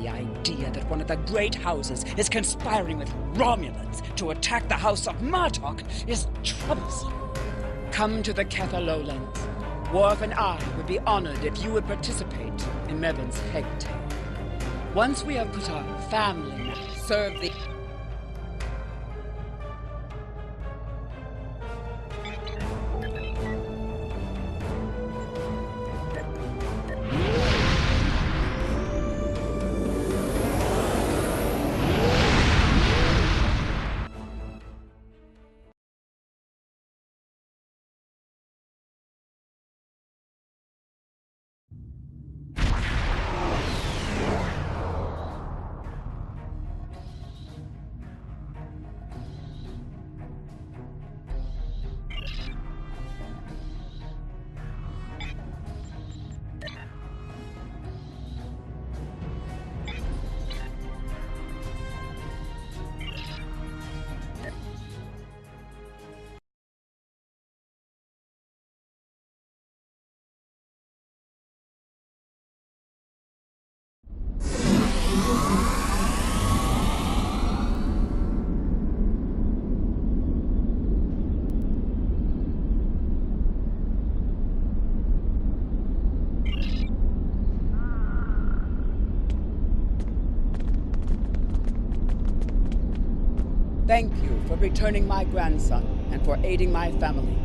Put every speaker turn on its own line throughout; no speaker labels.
The idea that one of the great houses is conspiring with Romulans to attack the House of Martok is troublesome. Come to the Kether lowlands. Worf and I would be honored if you would participate in Mevin's head-tale. Once we have put our family matters, serve the... Thank you for returning my grandson and for aiding my family.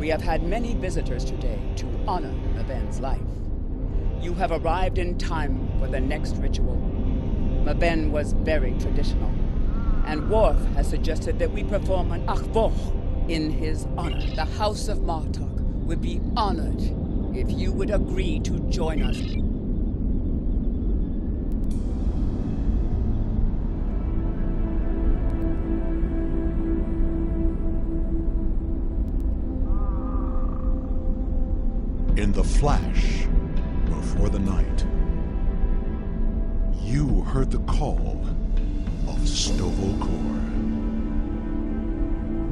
We have had many visitors today to honor Mevin's life. You have arrived in time for the next ritual. Mevin was very traditional, and Worf has suggested that we perform an achvoch in his honor. The House of Martok would be honored if you would agree to join us.
In the flash, before the night, you heard the call of Stovokor.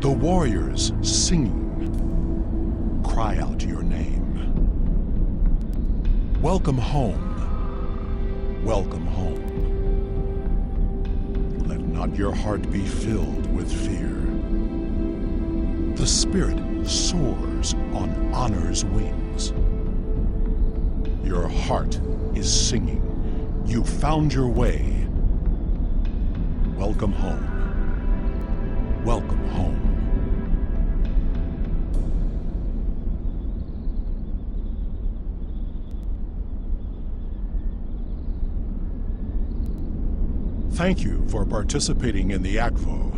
The warriors singing, cry out your name. Welcome home, welcome home. Let not your heart be filled with fear. The spirit soars on honor's wings. Your heart is singing. You found your way. Welcome home. Welcome home. Thank you for participating in the Akvo.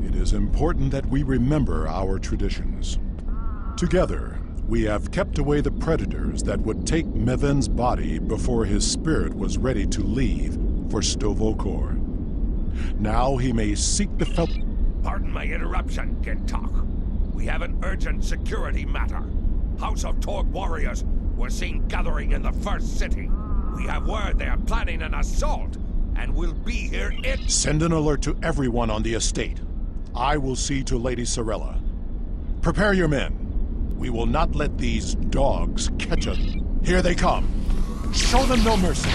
It is important that we remember our traditions. Together, we have kept away the predators that would take Mevin's body before his spirit was ready to leave for Stovokor. Now he may seek the
Pardon my interruption, Gintok. We have an urgent security matter. House of Torg warriors were seen gathering in the first city. We have word they are planning an assault, and will be here in...
Send an alert to everyone on the estate. I will see to Lady Sorella. Prepare your men. We will not let these dogs catch us. Here they come. Show them no mercy.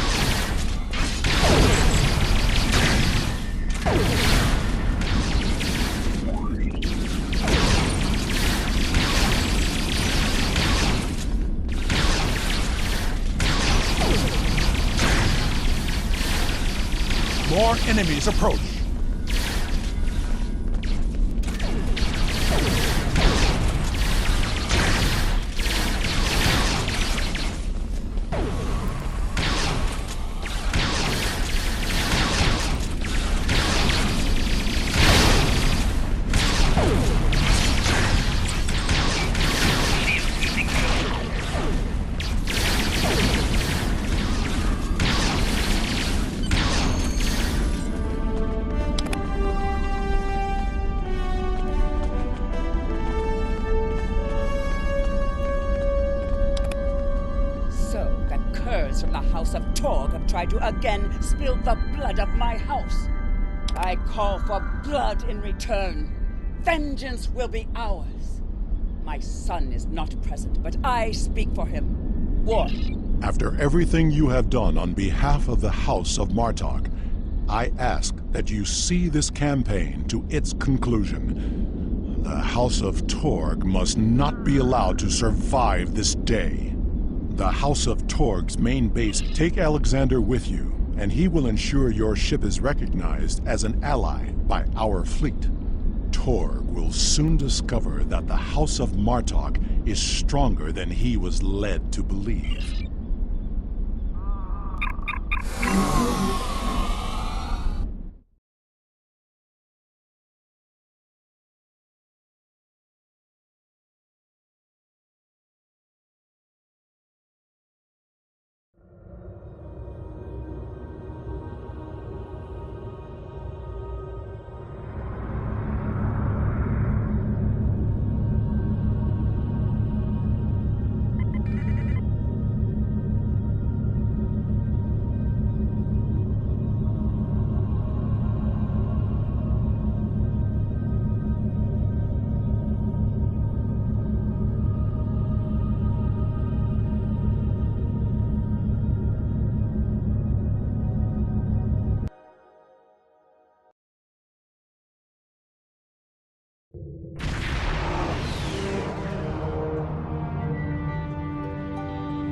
More enemies approach.
From the House of Torg have tried to again spill the blood of my house. I call for blood in return. Vengeance will be ours. My son is not present, but I speak for him. Worf,
After everything you have done on behalf of the House of Martok, I ask that you see this campaign to its conclusion. The House of Torg must not be allowed to survive this day. The House of Torg's main base, take Alexander with you, and he will ensure your ship is recognized as an ally by our fleet. Torg will soon discover that the House of Martok is stronger than he was led to believe.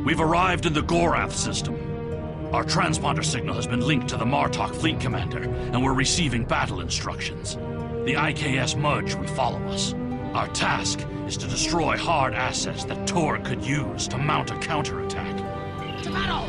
We've arrived in the Gorath system. Our transponder signal has been linked to the Martok fleet commander, and we're receiving battle instructions. The IKS Mudge will follow us. Our task is to destroy hard assets that Torg could use to mount a counterattack.
To battle!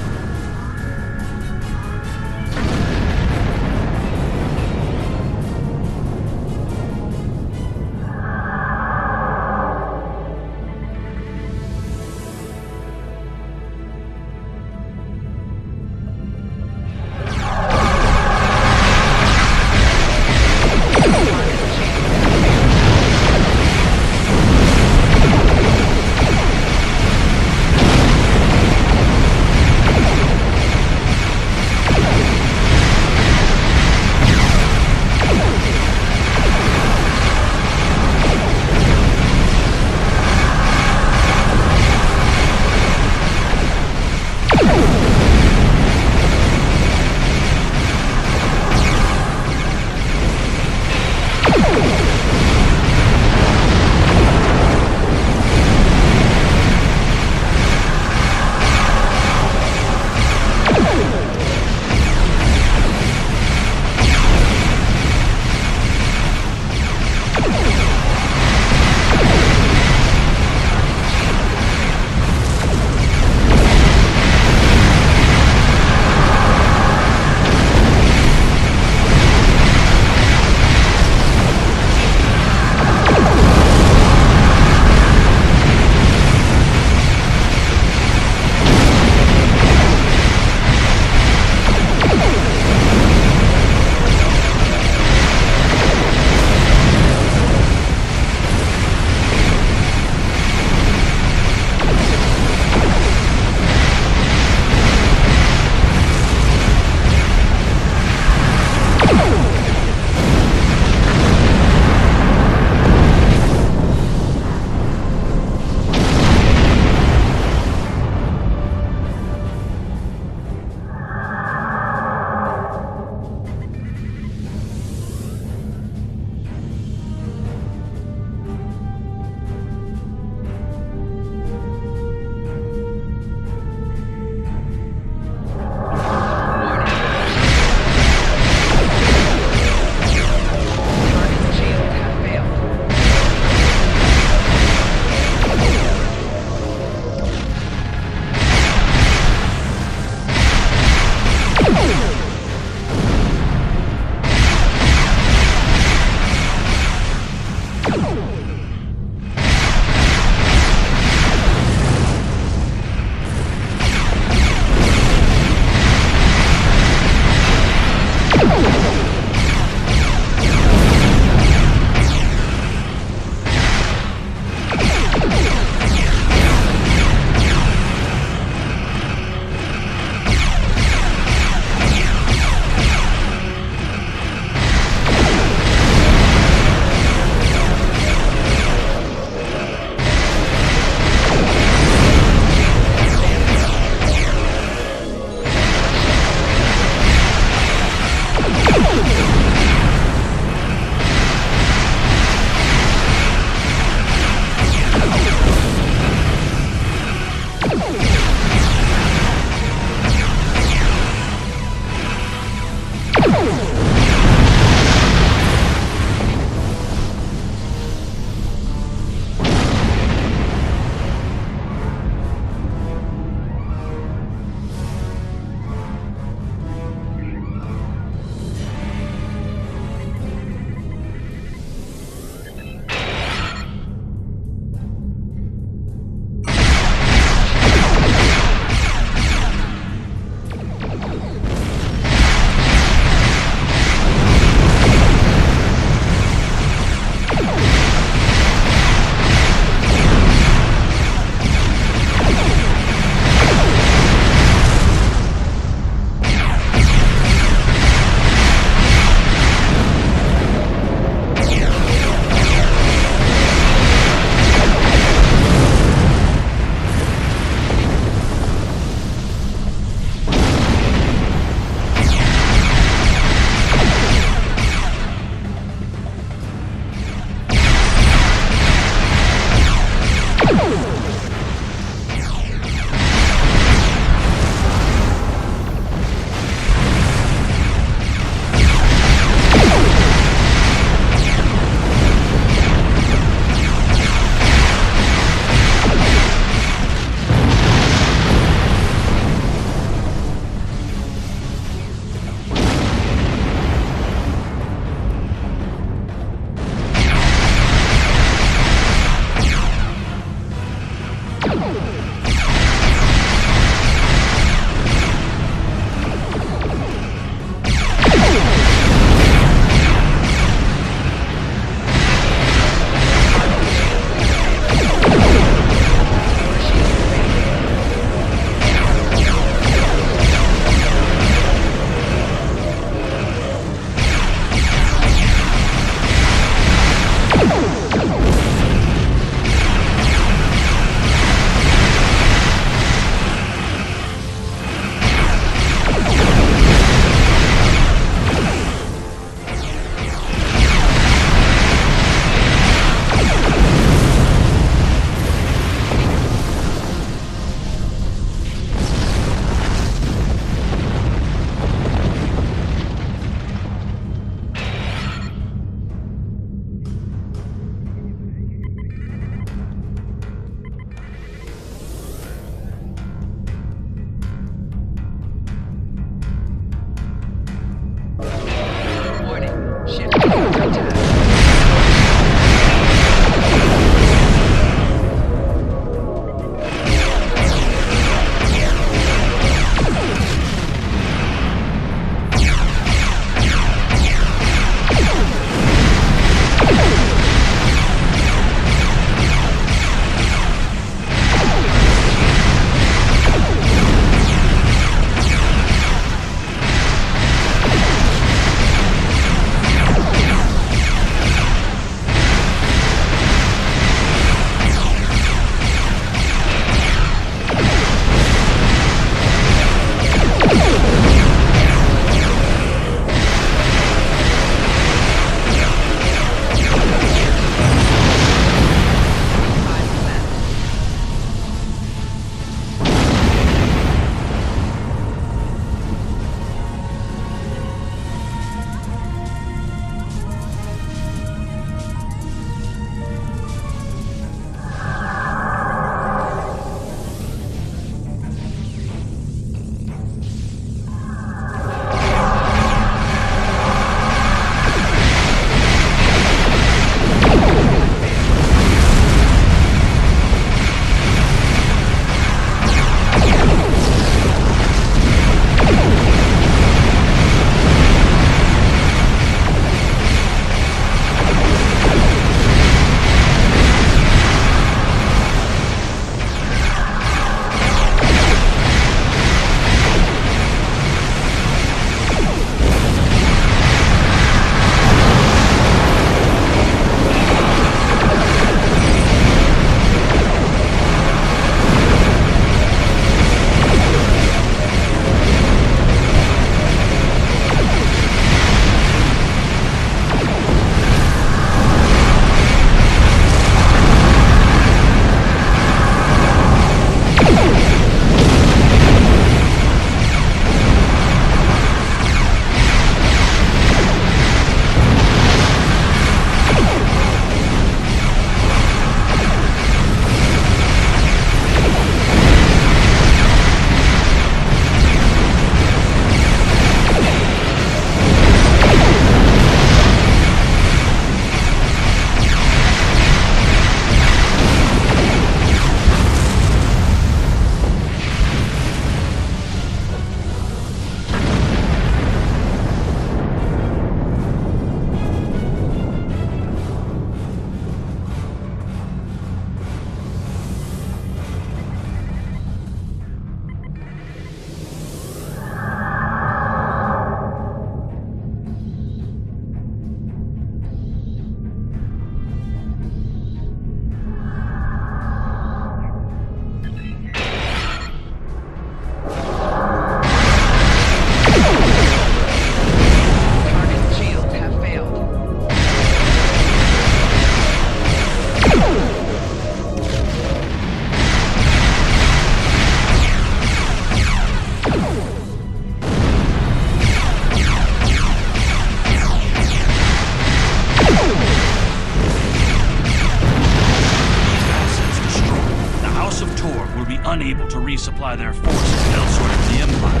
unable to resupply their forces elsewhere in the Empire.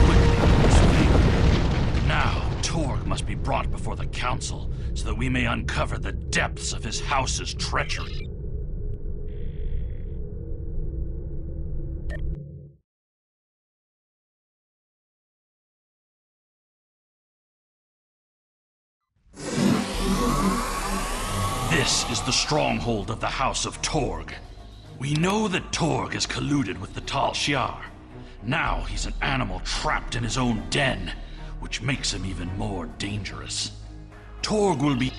Quickly, this favor. Now, Torg must be brought before the Council, so that we may uncover the depths of his house's treachery. This is the stronghold of the House of Torg. We know that Torg has colluded with the Tal Shiar. Now he's an animal trapped in his own den, which makes him even more dangerous. Torg will be...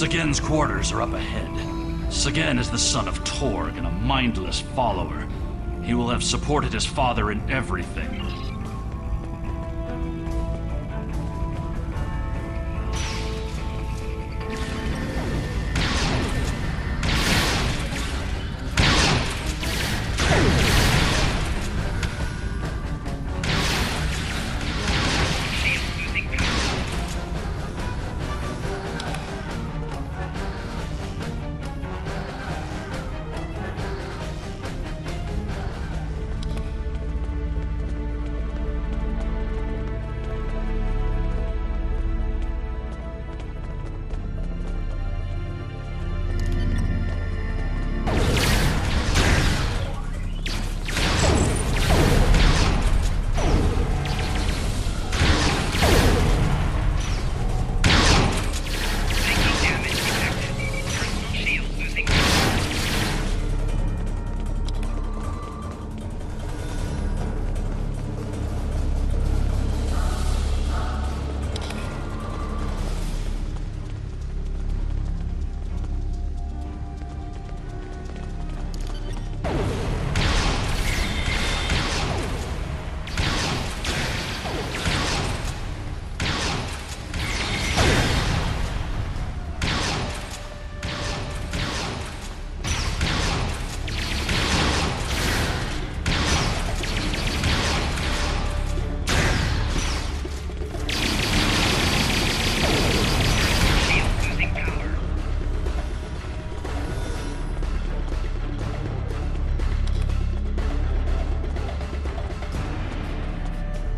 Sagen's quarters are up ahead. Sagen is the son of Torg and a mindless follower. He will have supported his father in everything.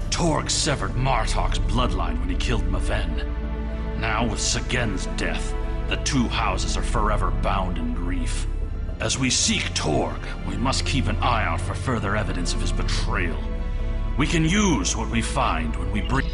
Torg severed Martok's bloodline when he killed Maven. Now, with Sagen's death, the two houses are forever bound in grief. As we seek Torg, we must keep an eye out for further evidence of his betrayal. We can use what we find when we bring...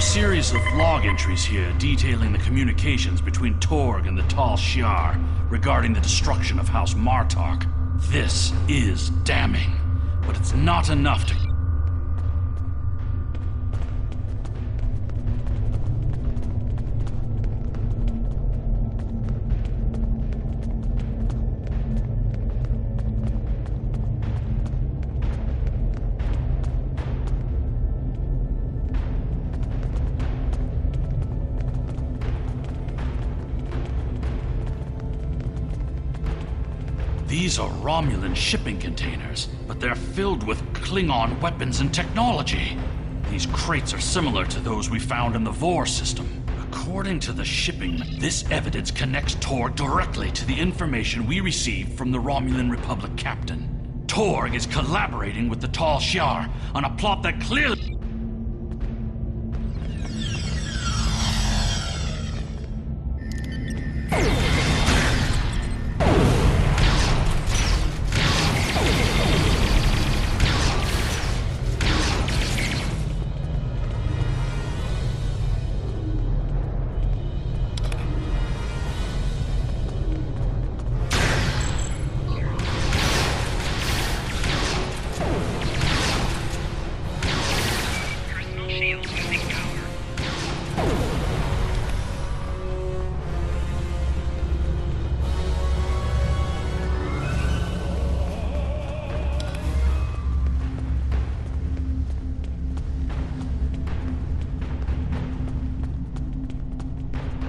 Series of log entries here detailing the communications between Torg and the Tal Shiar regarding the destruction of House Martok. This is damning, but it's not enough to... These are Romulan shipping containers, but they're filled with Klingon weapons and technology. These crates are similar to those we found in the Vor system. A According to the shipping, this evidence connects Torg directly to the information we received from the Romulan Republic captain. Torg is collaborating with the Tal Shiar on a plot that clearly...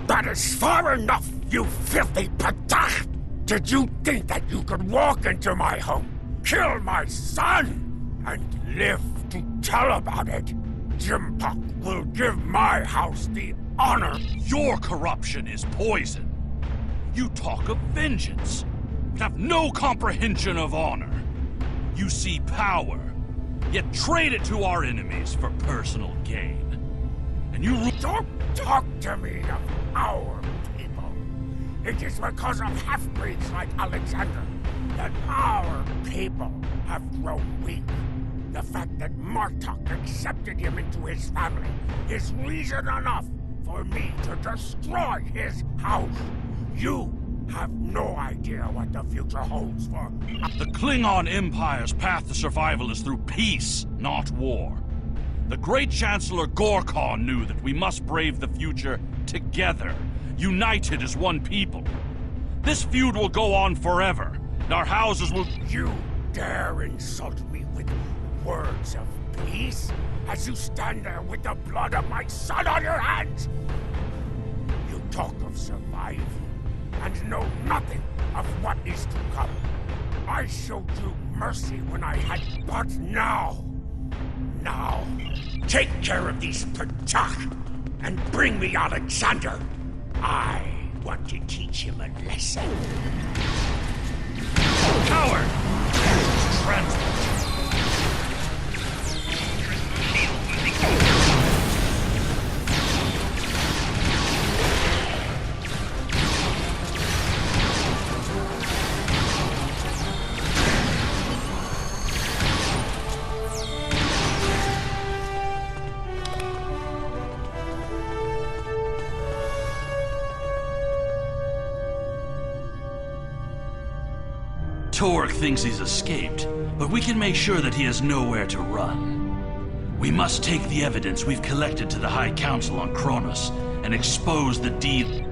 That is far enough, you filthy patach! Did you think that you could walk into my home, kill my son, and live to tell about it? Jimpok will give my house the honor.
Your corruption is poison. You talk of vengeance, but have no comprehension of honor. You see power, yet trade it to our enemies for personal gain. And you
Don't talk to me of our people. It is because of half-breeds like Alexander that our people have grown weak. The fact that Martok accepted him into his family is reason enough for me to destroy his house. You have no idea what the future holds for...
The Klingon Empire's path to survival is through peace, not war. The great Chancellor Gorkon knew that we must brave the future together, united as one people. This feud will go on forever, and our houses will...
You dare insult me with words of peace as you stand there with the blood of my son on your hands? You talk of survival and know nothing of what is to come. I showed you mercy when I had, but now, take care of these Patach and bring me Alexander. I want to teach him a lesson.
Coward! Transport! Torg thinks he's escaped, but we can make sure that he has nowhere to run. We must take the evidence we've collected to the High Council on Kronos and expose the deed.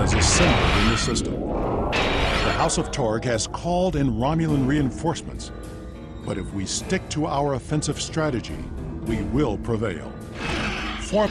Assembled in the system. The House of Torg has called in Romulan reinforcements, but if we stick to our offensive strategy, we will prevail. Form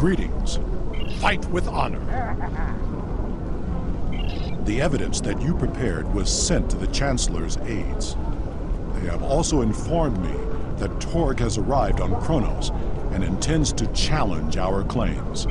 Greetings. Fight with honor. The evidence that you prepared was sent to the Chancellor's aides. They have also informed me that Torg has arrived on Kronos and intends to challenge our claims.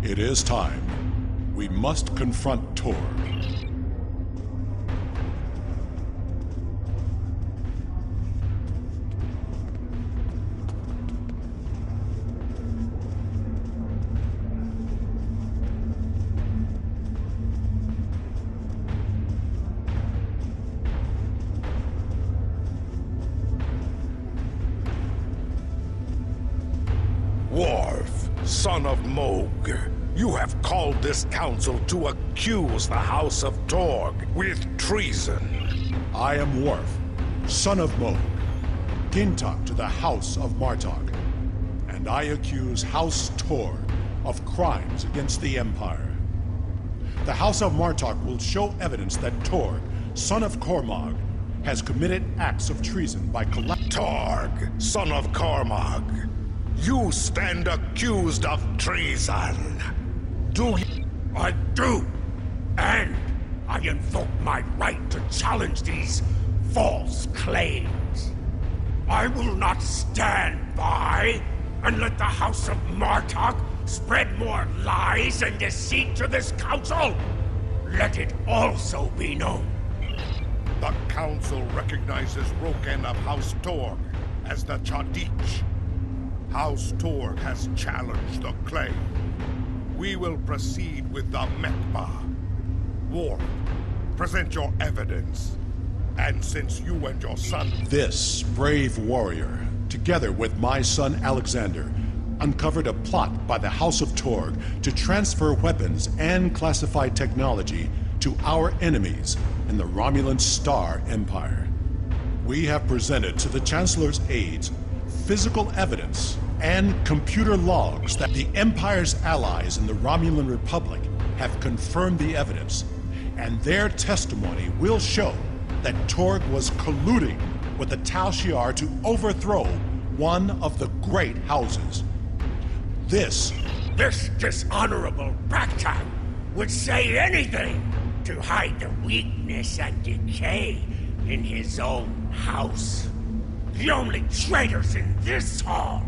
It is time. We must confront Torg.
Worf, son of Moog, you have called this council to accuse the House of Torg with treason.
I am Worf, son of Moog, Gintok to the House of Martok, and I accuse House Torg of crimes against the Empire. The House of Martok will show evidence that Torg, son of Cormog, has committed acts of treason by
Torg, son of Cormog, you stand accused of treason. Do you? I do. And I invoke my right to challenge these false claims. I will not stand by and let the House of Martok spread more lies and deceit to this council. Let it also be known. The council recognizes Roken of House Torg as the Chadich. House Torg has challenged the claim. We will proceed with the Mekba. Worf, present your evidence. And since you and your son...
This brave warrior, together with my son Alexander, uncovered a plot by the House of Torg to transfer weapons and classified technology to our enemies in the Romulan Star Empire. We have presented to the Chancellor's aides physical evidence and computer logs that the Empire's allies in the Romulan Republic have confirmed the evidence, and their testimony will show that Torg was colluding with the Tal Shiar to overthrow one of the great houses. This
dishonorable Bacta would say anything to hide the weakness and decay in his own house. The only traitors in this hall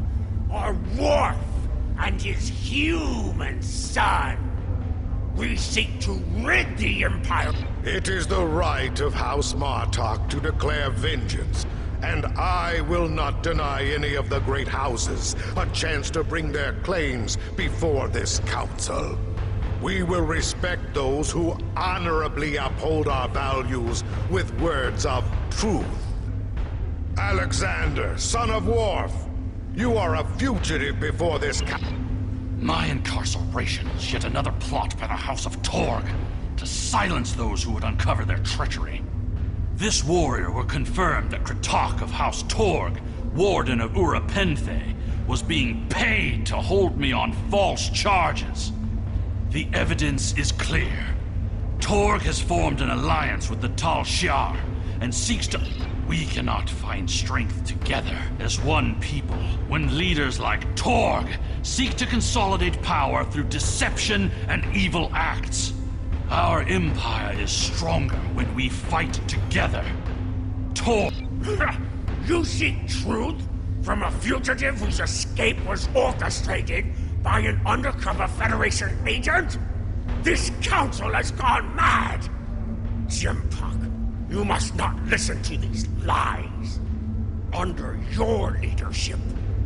are Worf and his human son. We seek to rid the Empire. It is the right of House Martok to declare vengeance, and I will not deny any of the great houses a chance to bring their claims before this council. We will respect those who honorably uphold our values with words of truth. Alexander, son of Worf, you are a fugitive before this
My incarceration is yet another plot by the House of Torg to silence those who would uncover their treachery. This warrior will confirm that Kratok of House Torg, Warden of Ura Penthe, was being paid to hold me on false charges. The evidence is clear. Torg has formed an alliance with the Tal Shiar and seeks to... We cannot find strength together as one people when leaders like Torg seek to consolidate power through deception and evil acts. Our empire is stronger when we fight together. Torg...
You seek truth from a fugitive whose escape was orchestrated by an undercover Federation agent? This council has gone mad! Jimpuck, you must not listen to these lies. Under your leadership,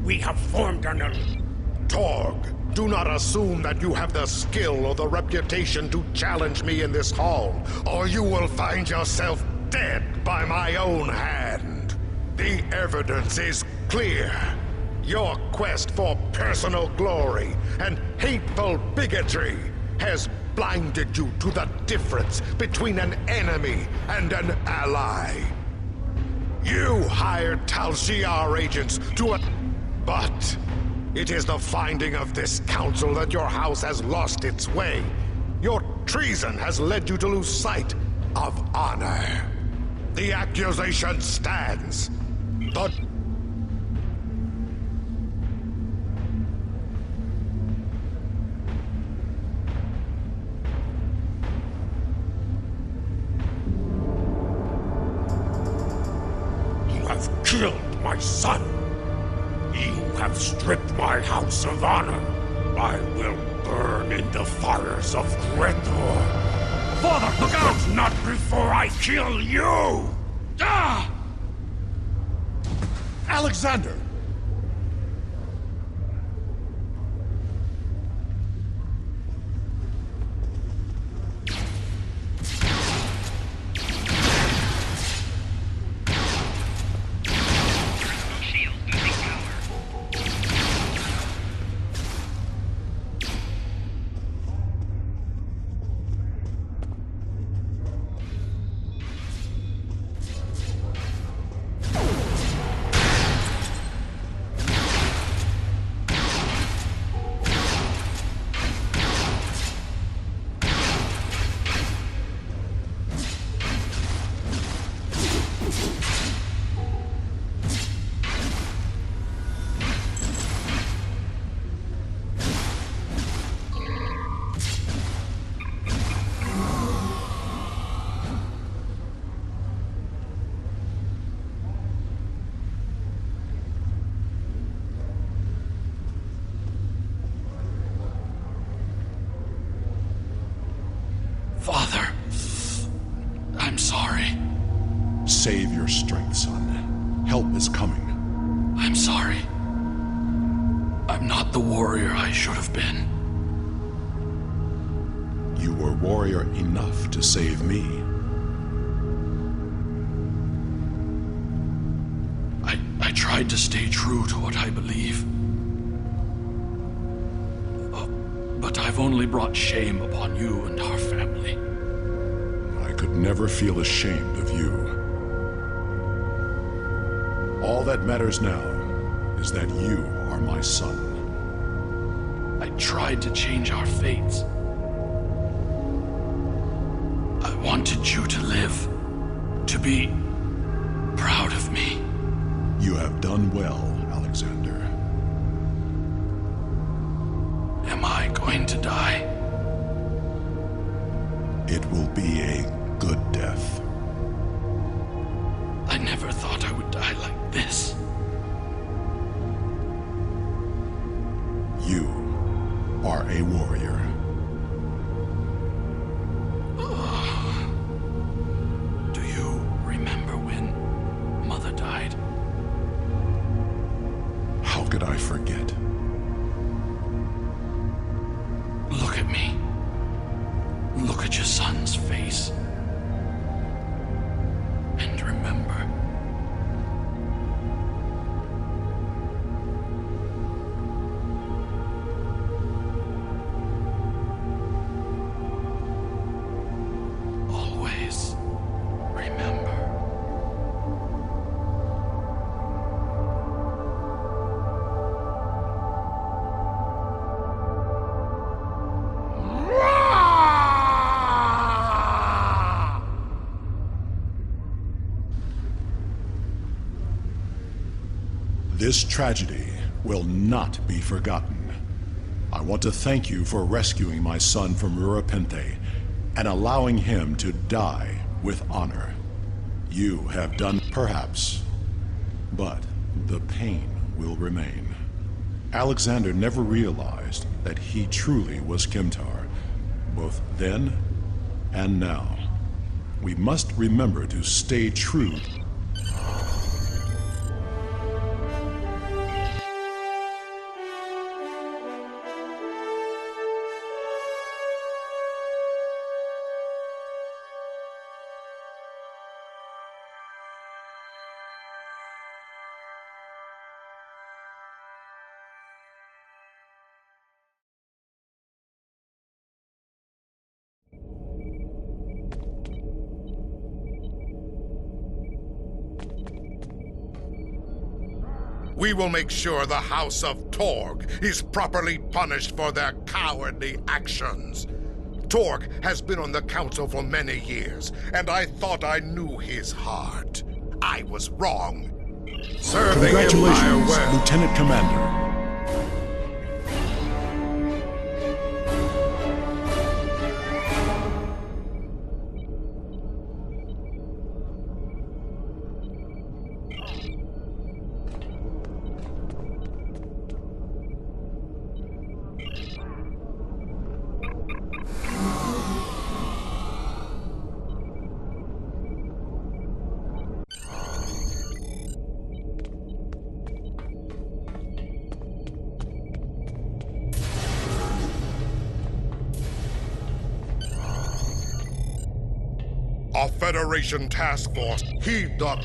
we have formed an...
Torg, Do not assume that you have the skill or the reputation to challenge me in this hall, or you will find yourself dead by my own hand. The evidence is clear. Your quest for personal glory and hateful bigotry has blinded you to the difference between an enemy and an ally. You hired Tal Shiar agents to but it is the finding of this council that your house has lost its way. Your treason has led you to lose sight of honor. The accusation stands. The You have killed my son. You have stripped my house of honor. I will burn in the fires of Gretor.
Father, look out!
But not before I kill you!
Ah!
Alexander!
Father, I'm sorry.
Save your strength, son. Help is coming.
I'm sorry. I'm not the warrior I should have been.
You were warrior enough to save me.
I tried to stay true to what I believe. But I've only brought shame upon you and our family.
I could never feel ashamed of you. All that matters now is that you are my son.
I tried to change our fates. I wanted you to live, to be proud of me.
You have done well, Alexander.
Am I going to die?
It will be a good death.
I never thought I would die like this.
You are a warrior.
Do you remember when Mother died?
How could I forget?
Look at me. Look at your son's face. And remember. Always remember.
This tragedy will not be forgotten. I want to thank you for rescuing my son from Rurapente and allowing him to die with honor. You have done perhaps, but the pain will remain. Alexander never realized that he truly was Kimtar, both then and now. We must remember to stay true.
we will make sure the House of Torg is properly punished for their cowardly actions. Torg has been on the council for many years, and I thought I knew his heart. I was wrong. Serve the Empire
Congratulations,
well.
Lieutenant Commander.
A Federation task force, heed the